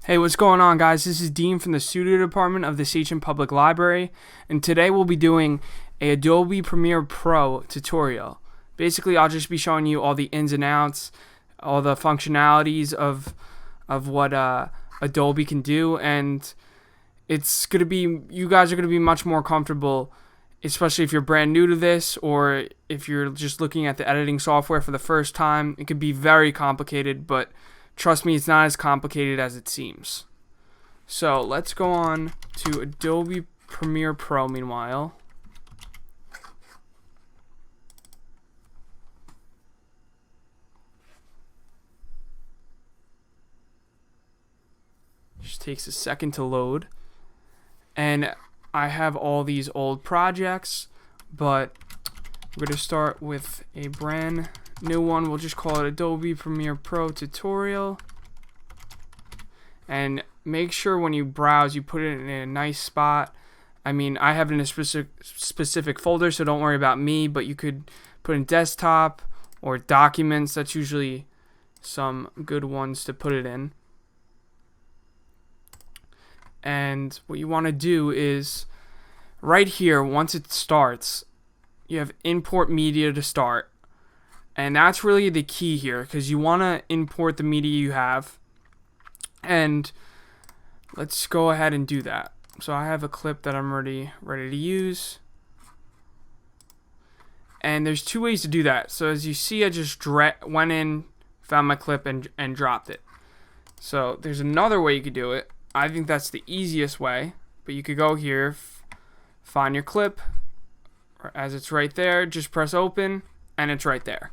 Hey, what's going on, guys? This is Dean from the Studio Department of the Sachem Public Library, and today we'll be doing a Adobe Premiere Pro tutorial. Basically, I'll just be showing you all the ins and outs, all the functionalities of what Adobe can do, and it's gonna be, you guys are gonna be much more comfortable, especially if you're brand new to this, or if you're just looking at the editing software for the first time. It could be very complicated, but trust me, it's not as complicated as it seems. So let's go on to Adobe Premiere Pro meanwhile. Just takes a second to load. And I have all these old projects, but we're going to start with a brand new one. We'll just call it Adobe Premiere Pro tutorial. And make sure when you browse, you put it in a nice spot. I mean, I have it in a specific folder, so don't worry about me, but you could put in desktop or documents. That's usually some good ones to put it in. And what you want to do is right here, once it starts, you have import media to start. And that's really the key here, because you want to import the media you have. And let's go ahead and do that. So I have a clip that I'm ready to use. And there's two ways to do that. So as you see, I just went in, found my clip, and dropped it. So there's another way you could do it. I think that's the easiest way. But you could go here, find your clip. As it's right there, just press open, and it's right there.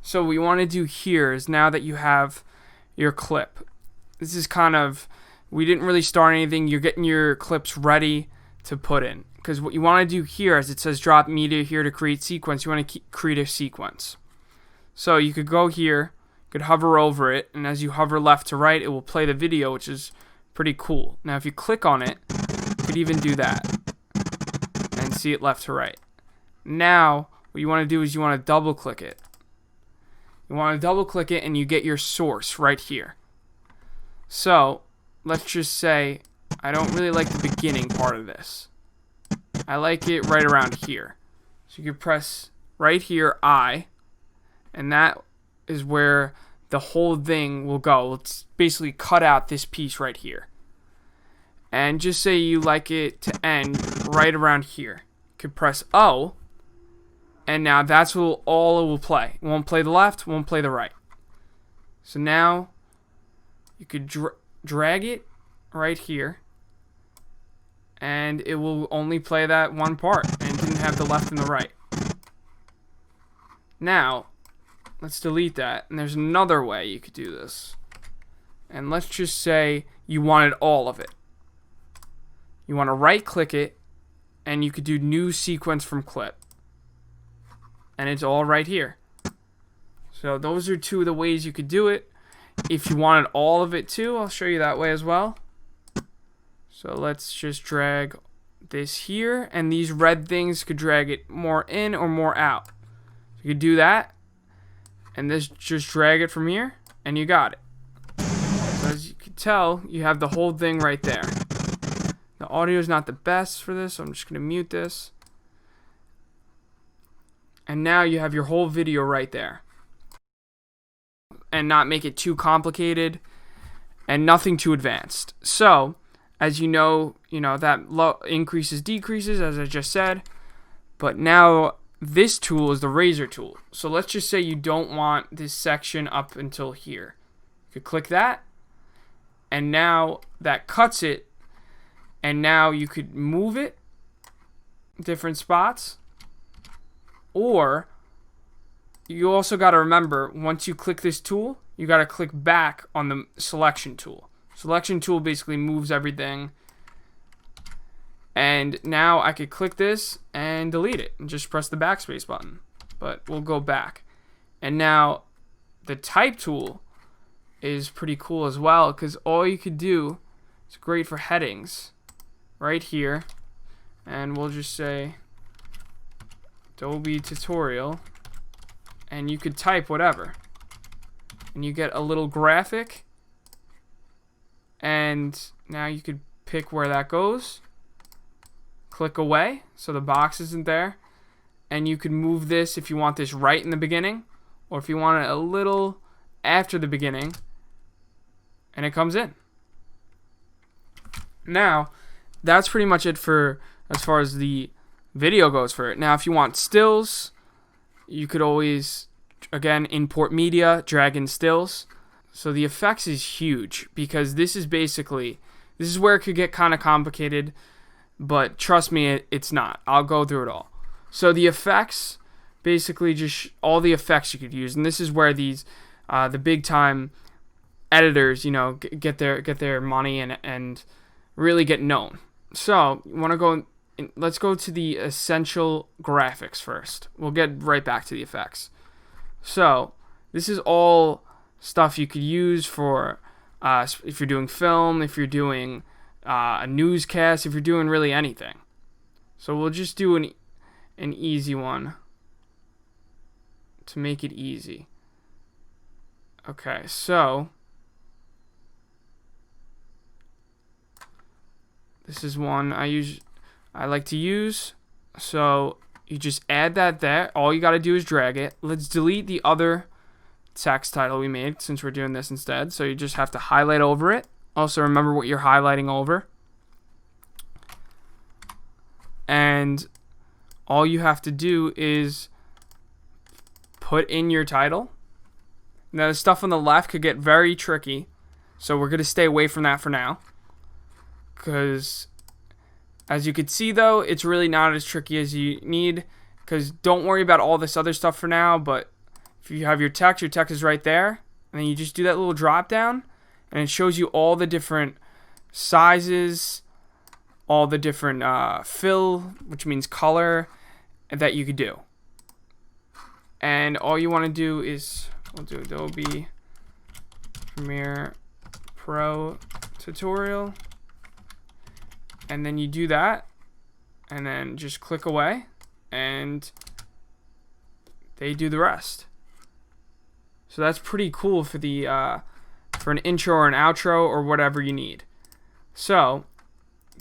So what you want to do here is, now that you have your clip, this is kind of, we didn't really start anything, you're getting your clips ready to put in. Because what you want to do here, as it says drop media here to create sequence, you want to create a sequence. So you could go here, you could hover over it, and as you hover left to right, it will play the video, which is pretty cool. Now if you click on it, you could even do that and see it left to right. Now what you want to do is you want to double click it. You want to double click it and you get your source right here. So let's just say I don't really like the beginning part of this. I like it right around here. So you can press right here I, and that is where the whole thing will go. Let's basically cut out this piece right here. And just say you like it to end right around here. You can press O, and now that's all it will play. It won't play the left, won't play the right. So now you could drag it right here, and it will only play that one part, and it didn't have the left and the right. Now let's delete that, and there's another way you could do this. And let's just say you wanted all of it. You want to right click it, and you could do new sequence from clip. And it's all right here. So those are two of the ways you could do it. If you wanted all of it too, I'll show you that way as well. So let's just drag this here, and these red things could drag it more in or more out. You could do that, and this just drag it from here, and you got it. So as you can tell, you have the whole thing right there. The audio is not the best for this, so I'm just going to mute this. And now you have your whole video right there. And not make it too complicated and nothing too advanced. So, as you know that increases, decreases, as I just said. But now this tool is the razor tool. So let's just say you don't want this section up until here. You could click that, and now that cuts it. And now you could move it different spots. Or you also got to remember, once you click this tool, you got to click back on the selection tool. Selection tool basically moves everything. And now I could click this and delete it and just press the backspace button. But we'll go back. And now the type tool is pretty cool as well, because all you could do, it's great for headings right here. And we'll just say Adobe tutorial, and you could type whatever, and you get a little graphic, And now you could pick where that goes. Click away so the box isn't there. And you can move this if you want this right in the beginning, or if you want it a little after the beginning, and it comes in. Now, that's pretty much it for as far as the video goes for it. Now, if you want stills, you could always, again, import media, drag in stills. So the effects is huge, because this is where it could get kind of complicated, but trust me, it's not. I'll go through it all. So the effects, basically just all the effects you could use, and this is where these the big time editors, get their money and really get known. So you want to go. Let's go to the essential graphics first. We'll get right back to the effects. So this is all stuff you could use for if you're doing film, if you're doing a newscast, if you're doing really anything. So we'll just do an easy one to make it easy. Okay, so this is one I like to use. So you just add that there. All you got to do is drag it. Let's delete the other text title we made since we're doing this instead. So you just have to highlight over it. Also remember what you're highlighting over. And all you have to do is put in your title. Now the stuff on the left could get very tricky, so we're going to stay away from that for now. Because as you can see though, it's really not as tricky as you need, because don't worry about all this other stuff for now, but if you have your text is right there, and then you just do that little drop down, and it shows you all the different sizes, all the different fill, which means color, that you could do. And all you want to do is, we'll do Adobe Premiere Pro tutorial, and then you do that, and then just click away, and they do the rest. So that's pretty cool for the for an intro or an outro or whatever you need. So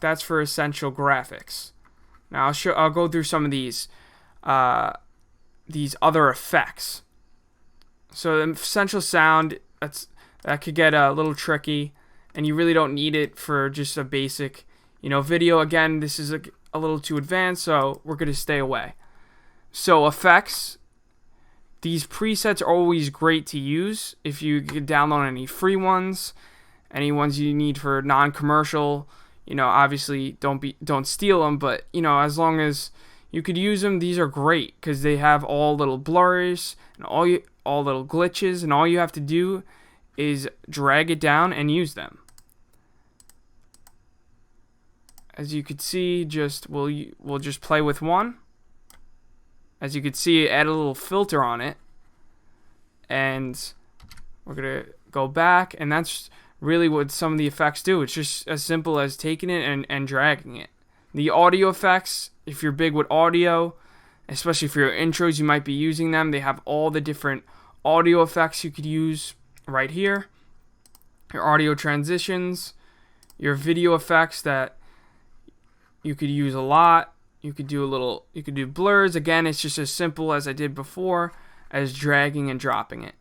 that's for essential graphics. Now I'll go through some of these other effects. So the essential sound, that could get a little tricky, and you really don't need it for just a basic, video. Again, this is a little too advanced, so we're going to stay away. So effects, these presets are always great to use if you could download any free ones, any ones you need for non-commercial. Obviously don't steal them, but as long as you could use them, these are great because they have all little blurs and all little glitches, and all you have to do is drag it down and use them. As you could see, we'll just play with one. As you could see, add a little filter on it, and we're gonna go back, and that's really what some of the effects do. It's just as simple as taking it and dragging it. The audio effects, if you're big with audio, especially for your intros, you might be using them. They have all the different audio effects you could use right here. Your audio transitions, your video effects that you could use a lot. You could do blurs. Again, it's just as simple as I did before, as dragging and dropping it.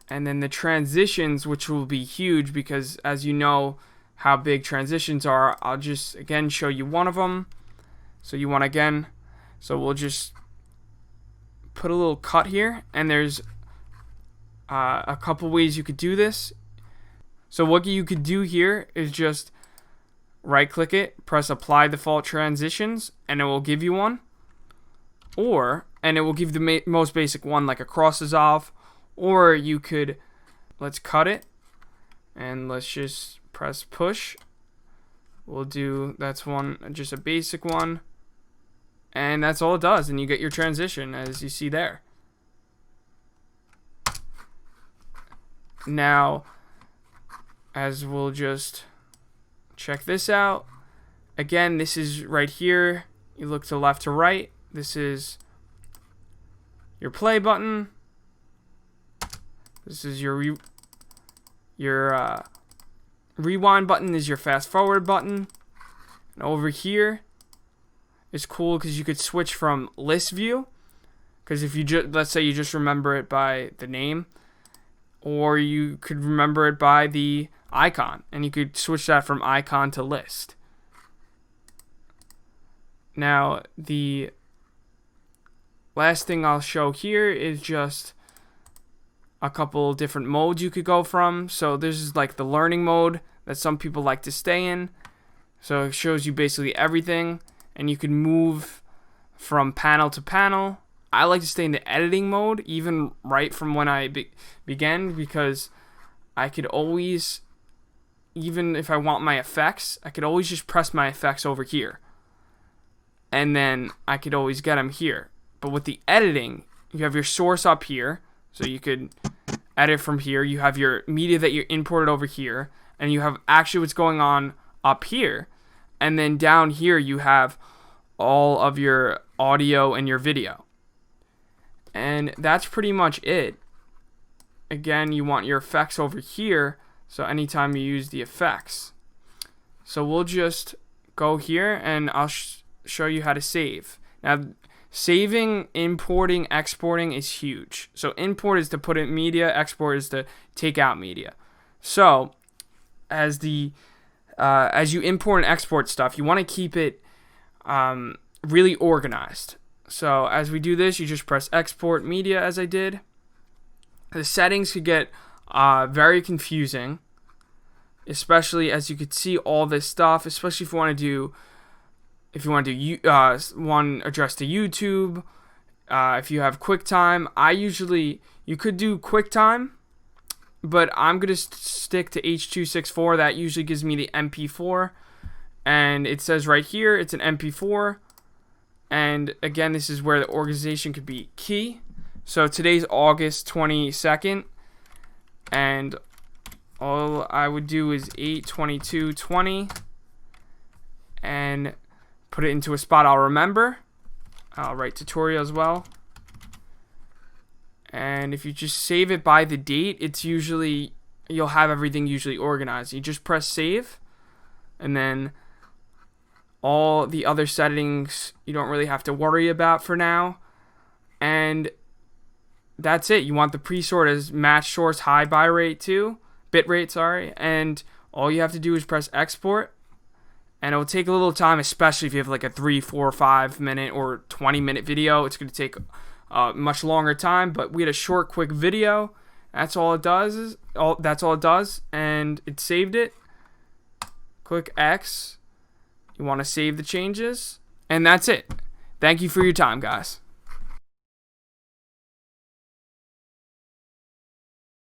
And then the transitions, which will be huge because as you know how big transitions are, I'll just again show you one of them. So we'll just put a little cut here, and there's a couple ways you could do this. So what you could do here is just right click it, press apply default transitions, and it will give you one. And it will give the most basic one, like a cross dissolve. Or you could, let's cut it, and let's just press push. That's one, just a basic one. And that's all it does, and you get your transition as you see there. Now, as we'll just check this out. Again, this is right here. You look to left to right. This is your play button. This is your Your rewind button is your fast forward button. And over here is cool because you could switch from list view. Because if you let's say you just remember it by the name, or you could remember it by the icon, and you could switch that from icon to list. Now, the last thing I'll show here is just a couple different modes you could go from. So this is like the learning mode that some people like to stay in. So it shows you basically everything, and you can move from panel to panel. I like to stay in the editing mode, even right from when I began, because I could always, even if I want my effects, I could always just press my effects over here. And then I could always get them here. But with the editing, you have your source up here, so you could edit from here. You have your media that you imported over here, and you have actually what's going on up here. And then down here, you have all of your audio and your video. And that's pretty much it. Again, you want your effects over here, so anytime you use the effects. So we'll just go here, and I'll show you how to save. Now, saving, importing, exporting is huge. So import is to put in media, export is to take out media. So as you import and export stuff, you want to keep it really organized. So as we do this, you just press export media as I did. The settings could get very confusing, especially as you could see all this stuff, especially if you want to do one address to YouTube. If you have QuickTime, you could do QuickTime, but I'm going to stick to H.264. That usually gives me the MP4, and it says right here it's an MP4. And again, this is where the organization could be key. So today's August 22nd, and all I would do is 8/22/20 and put it into a spot I'll remember. I'll write tutorial as well. And if you just save it by the date, you'll have everything usually organized. You just press save, and then all the other settings you don't really have to worry about for now. And that's it. You want the pre-sort as match source high bitrate, sorry. And all you have to do is press export. And it will take a little time, especially if you have like a 3, 4, 5 minute or 20-minute video. It's going to take a much longer time. But we had a short, quick video. That's all it does. That's all it does. And it saved it. Click X. You want to save the changes, and that's it. Thank you for your time, guys.